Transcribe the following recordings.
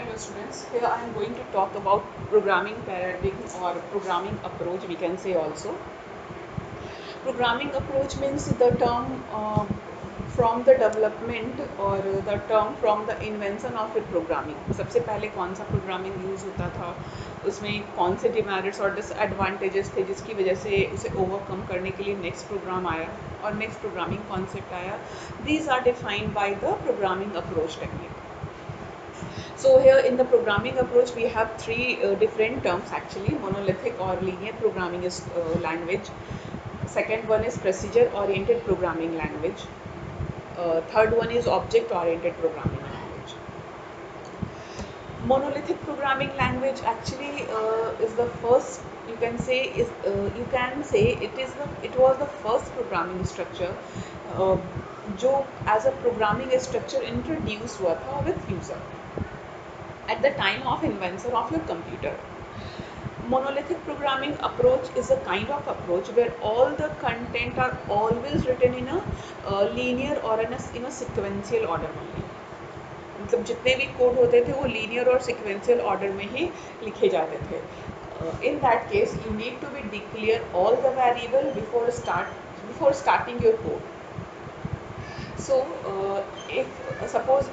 Hello students, here I am going to talk about programming paradigm or programming approach, we can say also. Programming approach means the term from the development or the term from the invention of a programming. सबसे पहले कौन सा programming use होता था, उसमें कौन से demerits और disadvantages थे जिसकी वजह से उसे overcome करने के लिए next program आया और next programming concept आया. These are defined by the programming approach technique. So here in the programming approach we have three different terms actually. Monolithic or linear programming is language. Second one is procedure oriented programming language. Third one is object oriented programming language. Monolithic programming language actually is the first, it was the first programming structure जो as a programming structure introduced हुआ था with user at the time of invention of your computer. Monolithic programming approach is a kind of approach where all the content are always written in a linear or in a sequential order only. मतलब जितने भी code होते थे वो linear और sequential order में ही लिखे जाते थे. In that case you need to be declare all the variable before starting your code. So if suppose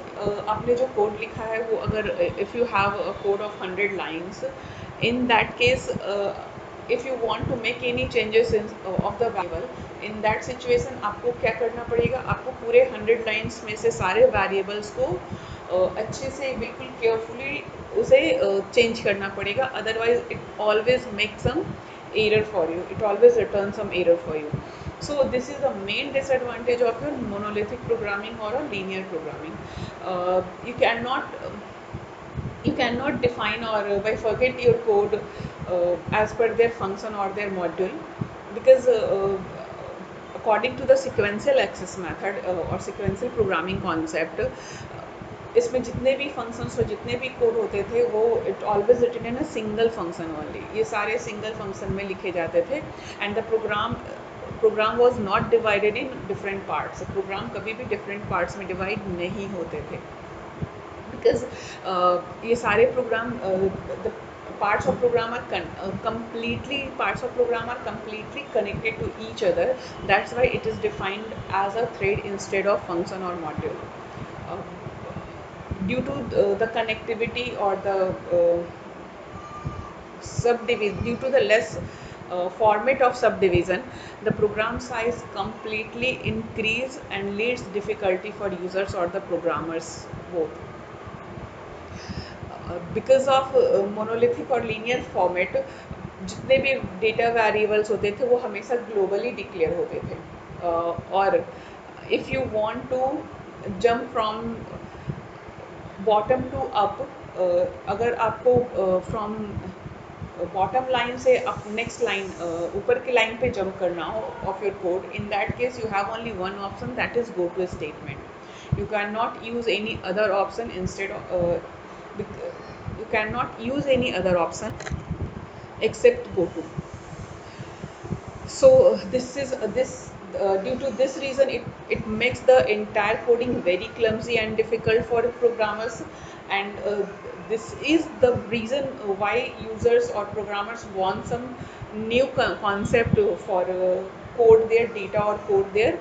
आपने जो कोड लिखा है वो अगर if you have a code of 100 lines, in that case if you want to make any changes in of the variable, in that situation आपको क्या करना पड़ेगा, आपको पूरे 100 lines में से सारे variables को अच्छे से बिल्कुल केयरफुली उसे चेंज करना पड़ेगा, otherwise it always make some error for you, it always returns some error for you. So this is the main disadvantage of your monolithic programming or a linear programming. You cannot define or bifurcate your code as per their function or their module, because according to the sequential access method or sequential programming concept, इसमें जितने भी functions और जितने भी code होते थे वो it always written in a single function only, ये सारे सिंगल फंक्शन में लिखे जाते थे. And the program was not divided in different parts. Program कभी भी डिफरेंट पार्ट्स में डिवाइड नहीं होते थे, बिकॉज ये सारे program the parts of program are completely connected to each other. That's why it is defined as a thread instead of function or module. Due to the connectivity or the subdivision, due to the less format of subdivision, the program size completely increase and leads difficulty for users or the programmers both. Because of monolithic और linear format, जितने भी data variables होते थे वो हमेशा globally declare होते थे. और if you want to jump from bottom to up, अगर आपको फ्रॉम बॉटम लाइन से अप नेक्स्ट लाइन ऊपर की लाइन पे जंप करना हो of your code, in that case you have only one option, that is go to statement. You cannot use any other option instead of you cannot use any other option except go to. So due to this reason it makes the entire coding very clumsy and difficult for programmers, and this is the reason why users or programmers want some new concept for code their data or code their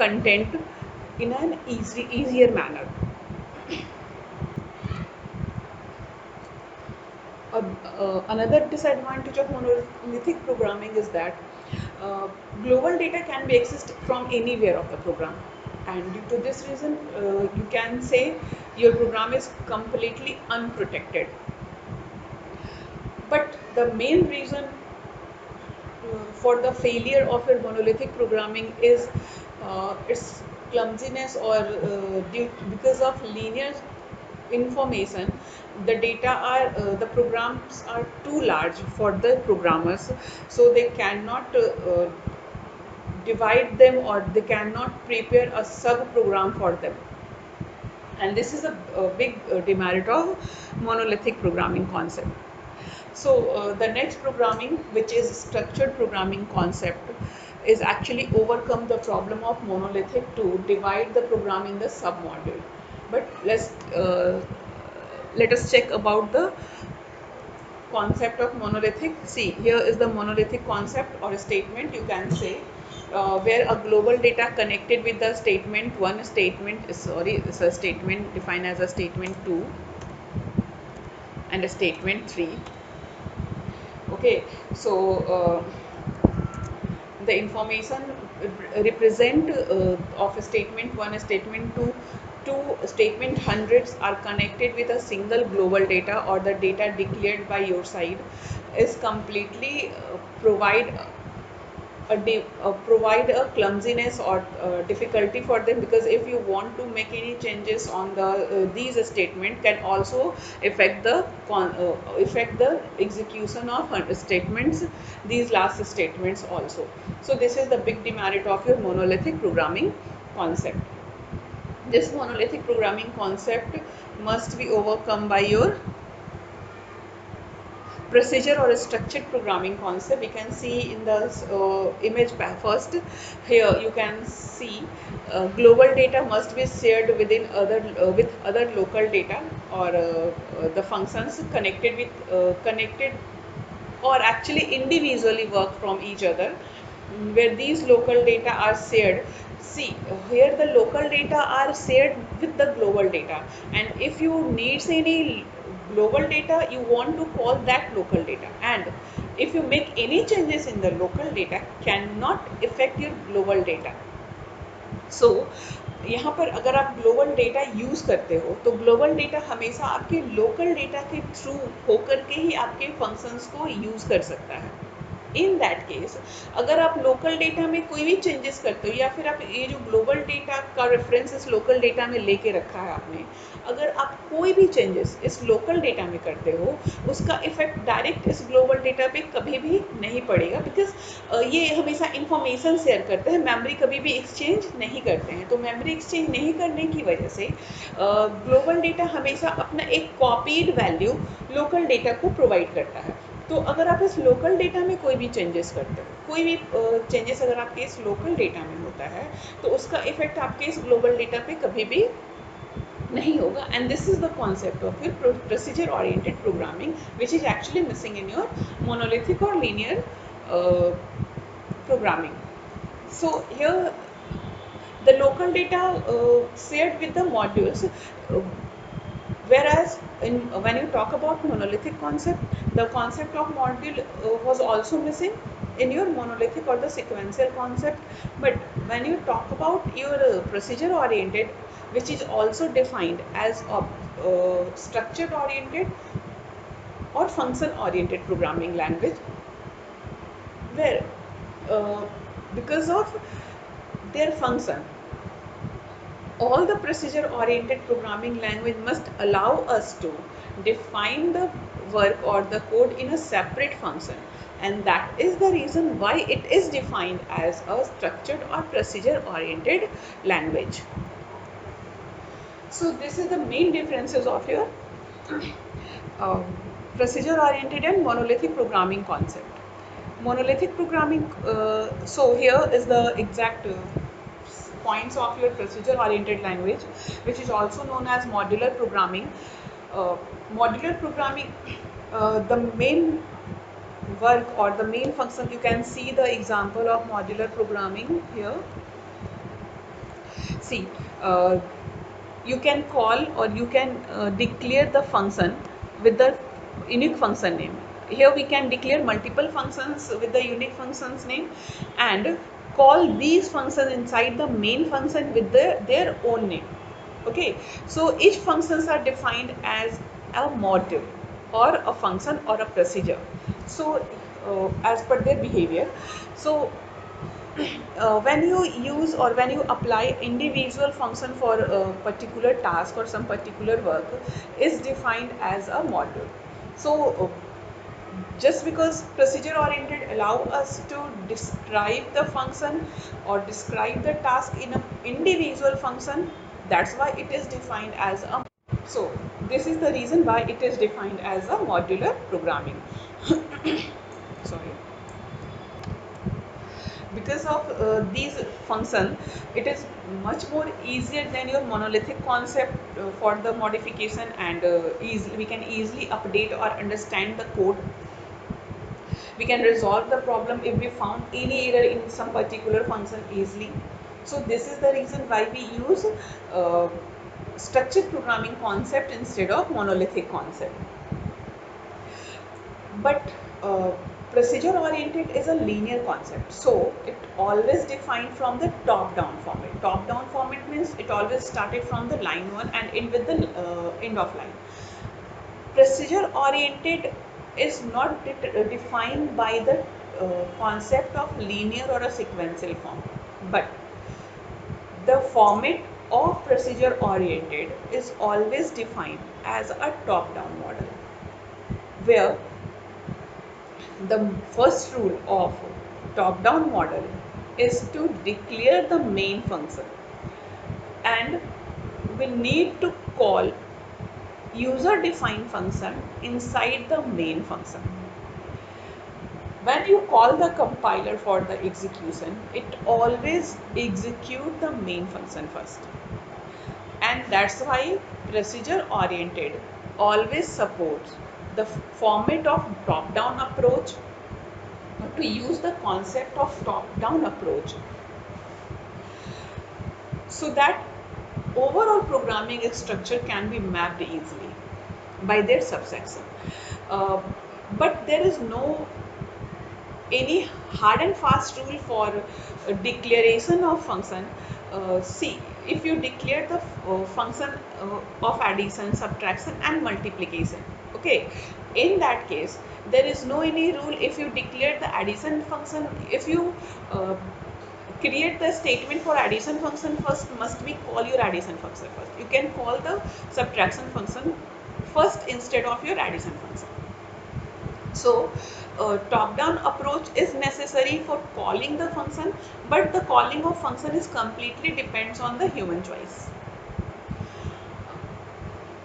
content in an easier manner. Another disadvantage of monolithic programming is that global data can be accessed from anywhere of the program, and due to this reason you can say your program is completely unprotected. But the main reason for the failure of your monolithic programming is its clumsiness or because of linear information. The data are the programs are too large for the programmers, so they cannot divide them or they cannot prepare a sub program for them, and this is a big demerit of monolithic programming concept. So the next programming, which is structured programming concept, is actually overcome the problem of monolithic to divide the program in the sub module. But let's let us check about the concept of monolithic. See, here is the monolithic concept or a statement, you can say, where a global data connected with the statement 1 statement, sorry, it's a statement defined as a statement 2 and a statement 3. Okay, so the information represent of a statement 1 a statement 2 to statement hundreds are connected with a single global data, or the data declared by your side is completely provide a clumsiness or difficulty for them, because if you want to make any changes on the these statement can also affect the execution of statements, these last statements also. So this is the big demerit of your monolithic programming concept. This monolithic programming concept must be overcome by your procedure or a structured programming concept. We can see in the image first. Here you can see global data must be shared within other with other local data, or the functions connected or actually individually work from each other, where these local data are shared. See, here the local data are shared with the global data, and if you needs any global data, you want to call that local data, and if you make any changes in the local data cannot affect your global data. सो यहाँ पर अगर आप global data use करते हो तो global data हमेशा आपके local data के थ्रू होकर के ही आपके फंक्शंस को यूज़ कर सकता है। इन दैट केस अगर आप लोकल डेटा में कोई भी चेंजेस करते हो, या फिर आप ये जो ग्लोबल डेटा का रेफरेंस इस लोकल डेटा में लेके रखा है आपने, अगर आप कोई भी चेंजेस इस लोकल डेटा में करते हो, उसका इफेक्ट डायरेक्ट इस ग्लोबल डेटा पे कभी भी नहीं पड़ेगा, बिकॉज ये हमेशा इंफॉर्मेशन शेयर करते हैं, मेमोरी कभी भी एक्सचेंज नहीं करते हैं। तो मेमोरी एक्सचेंज नहीं करने की वजह से ग्लोबल डेटा हमेशा अपना एक कॉपीड वैल्यू लोकल डेटा को प्रोवाइड करता है। तो अगर आप इस लोकल डेटा में कोई भी चेंजेस करते हो, कोई भी चेंजेस अगर आपके इस लोकल डेटा में होता है, तो उसका इफेक्ट आपके इस ग्लोबल डेटा पे कभी भी नहीं होगा। And this is the concept of your procedure oriented programming, which is actually missing in your monolithic और linear programming. So here the local data shared with the modules, whereas when you talk about monolithic concept, the concept of module was also missing in your monolithic or the sequential concept. But when you talk about your procedure oriented, which is also defined as a structured oriented or function oriented programming language, where uh, because of their function, all the procedure oriented programming language must allow us to define the work or the code in a separate function, and that is the reason why it is defined as a structured or procedure oriented language. So this is the main differences of your um, procedure oriented and monolithic programming concept. Monolithic programming, so here is the exact points of your procedure oriented language, which is also known as modular programming. Modular programming, the main work or the main function, you can see the example of modular programming here. See, you can call or you can declare the function with the unique function name. Here we can declare multiple functions with the unique functions name and call these functions inside the main function with their own name. Okay, so each functions are defined as a module or a function or a procedure, so as per their behavior. So when you use or when you apply individual function for a particular task or some particular work is defined as a module. So just because procedure oriented allow us to describe the function or describe the task in an individual function, that's why it is defined as a, so this is the reason why it is defined as a modular programming. Sorry. because of these function, it is much more easier than your monolithic concept for the modification, and we can easily update or understand the code. We can resolve the problem if we found any error in some particular function easily. So this is the reason why we use uh, structured programming concept instead of monolithic concept. But uh, procedure oriented is a linear concept, so it always defined from the top down format. Top down format means it always started from the line 1 and end with the end of line. Procedure oriented is not defined by the concept of linear or a sequential form, but the format of procedure oriented is always defined as a top down model, where the first rule of top down model is to declare the main function, and we need to call user defined function inside the main function. When you call the compiler for the execution, it always execute the main function first, and that's why procedure oriented always supports the format of top down approach, to use the concept of top down approach, so that overall programming structure can be mapped easily by their subsection. Uh, but there is no any hard and fast rule for declaration of function. See, if you declare the function of addition, subtraction and multiplication, okay, in that case there is no any rule. If you declare the addition function, if you create the statement for addition function first, must be call your addition function first. You can call the subtraction function first instead of your addition function. So top-down approach is necessary for calling the function, but the calling of function is completely depends on the human choice.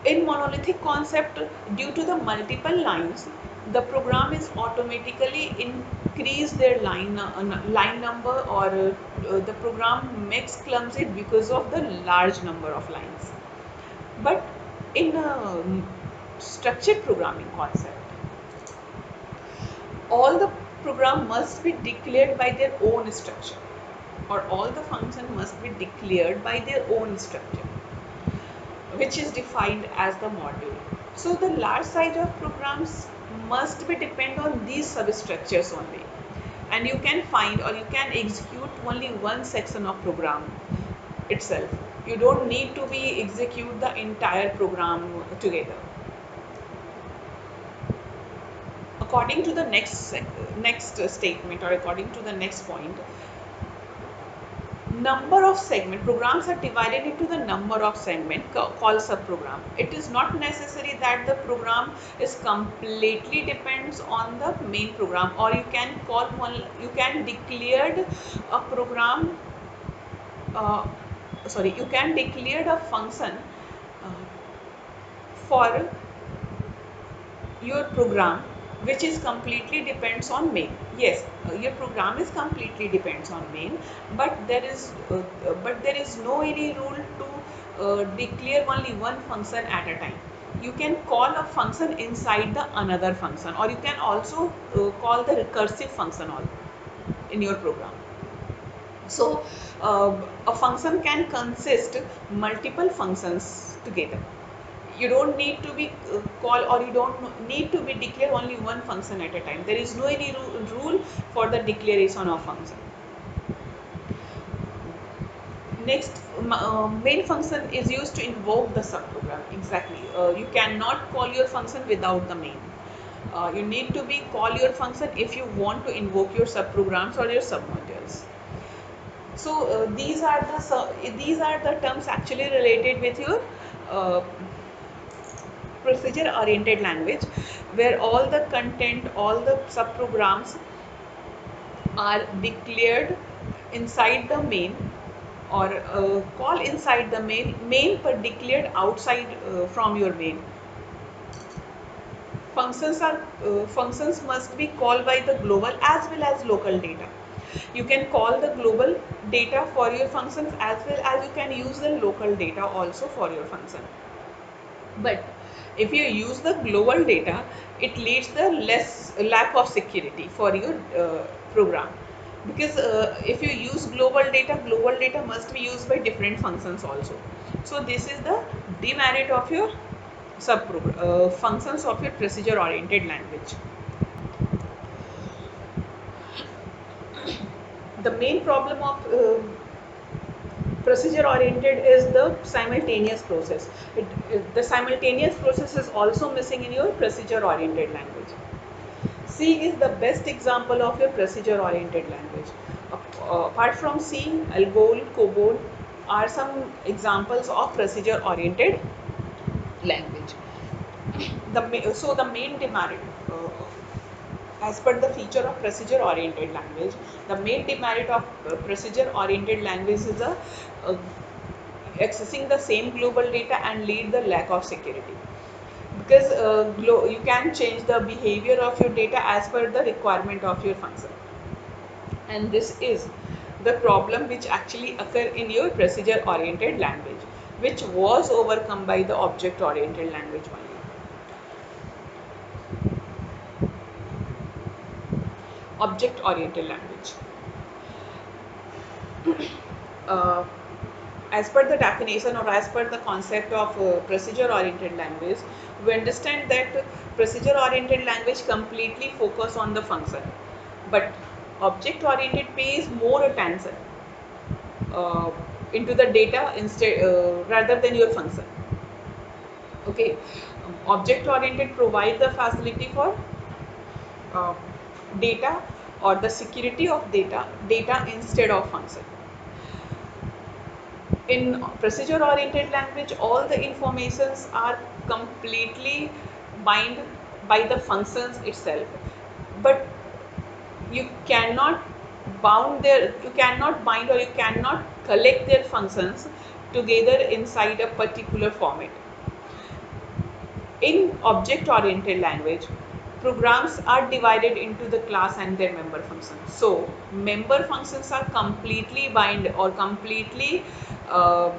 In monolithic concept, due to the multiple lines, the program is automatically increase their line number, or the program makes clumsy because of the large number of lines. But in structured programming concept, all the program must be declared by their own structure, or all the function must be declared by their own structure, which is defined as the module. So the large size of programs must be depend on these substructures only, and you can find or you can execute only one section of program itself. You don't need to be execute the entire program together. According to the next statement, or according to the next point, number of segment programs are divided into the number of segment called subprogram. It is not necessary that the program is completely depends on the main program, or you can call one, you can declared a program, uh, sorry, you can declare a function uh, for your program which is completely depends on main. Yes, your program is completely depends on main, but there is no any rule to declare only one function at a time. You can call a function inside the another function, or you can also call the recursive function all in your program. So a function can consist multiple functions together. You don't need to be call, or you don't need to be declare only one function at a time. There is no any rule for the declaration of function. Next, main function is used to invoke the subprogram. Exactly, you cannot call your function without the main. You need to be call your function if you want to invoke your subprograms or your submodules. So these are the terms actually related with your uh, procedure oriented language, where all the content, all the subprograms are declared inside the main, or call inside the main but declared outside from your main. Functions must be called by the global as well as local data. You can call the global data for your functions as well as you can use the local data also for your function. But if you use the global data, it leads the less lack of security for your program, because if you use global data must be used by different functions also. So this is the demerit of your functions of your procedure oriented language. The main problem of procedure oriented is the simultaneous process. The simultaneous process is also missing in your procedure oriented language. C is the best example of your procedure oriented language. Apart from C, Algol, COBOL are some examples of procedure oriented language. So the main demerit, as per the feature of procedure oriented language, the main demerit of procedure oriented language is uh, accessing the same global data and lead the lack of security, because you can change the behavior of your data as per the requirement of your function, and this is the problem which actually occur in your procedure oriented language, which was overcome by the object oriented language only. Object oriented language, uh, as per the definition or as per the concept of procedure oriented language, we understand that procedure oriented language completely focus on the function, but object oriented pays more attention uh, into the data instead rather than your function. Okay, object oriented provide the facility for uh, data or the security of data instead of function. In procedure oriented language, all the informations are completely bind by the functions itself, but you cannot you cannot bind or you cannot collect their functions together inside a particular format. In object oriented language, programs are divided into the class and their member functions. So member functions are completely bind or completely uh,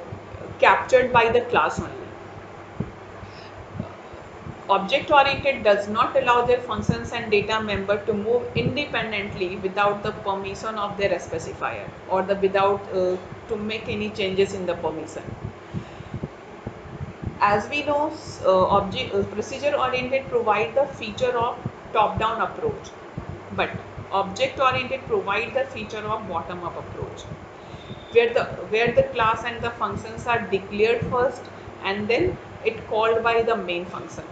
captured by the class only. Object oriented does not allow their functions and data member to move independently without the permission of their specifier, or the without to make any changes in the permission. As we know, procedure oriented provide the feature of top down approach, but object oriented provide the feature of bottom up approach, where the class and the functions are declared first and then it called by the main function.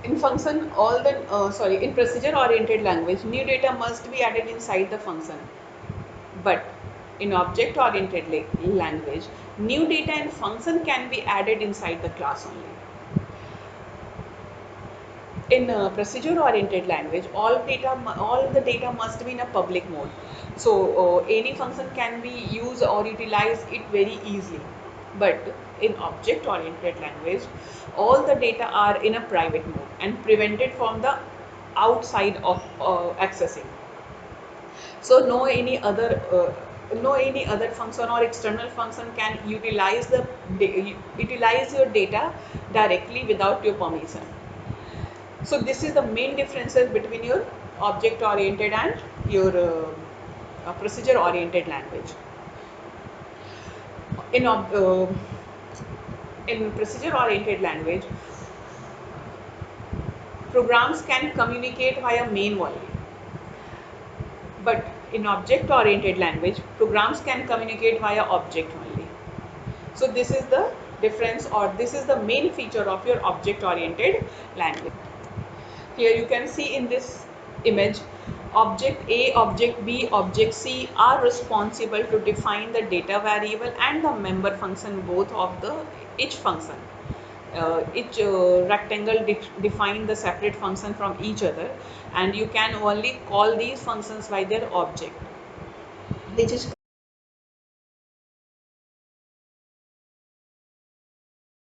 In function, in procedure oriented language, new data must be added inside the function, but in object oriented language, new data and function can be added inside the class only. In procedure oriented language, all the data must be in a public mode, so any function can be used or utilize it very easily. But in object oriented language, all the data are in a private mode and prevented from the outside of accessing. So no any other function or external function can utilize your data directly without your permission. So this is the main differences between your object oriented and your procedure oriented language. In in procedure oriented language, programs can communicate via main only, but in object oriented language, programs can communicate via object only. So this is the difference, or this is the main feature of your object oriented language. Here you can see in this image, object A, object B, object C are responsible to define the data variable and the member function both of the each function. Each rectangle define the separate function from each other, and you can only call these functions by their object, which is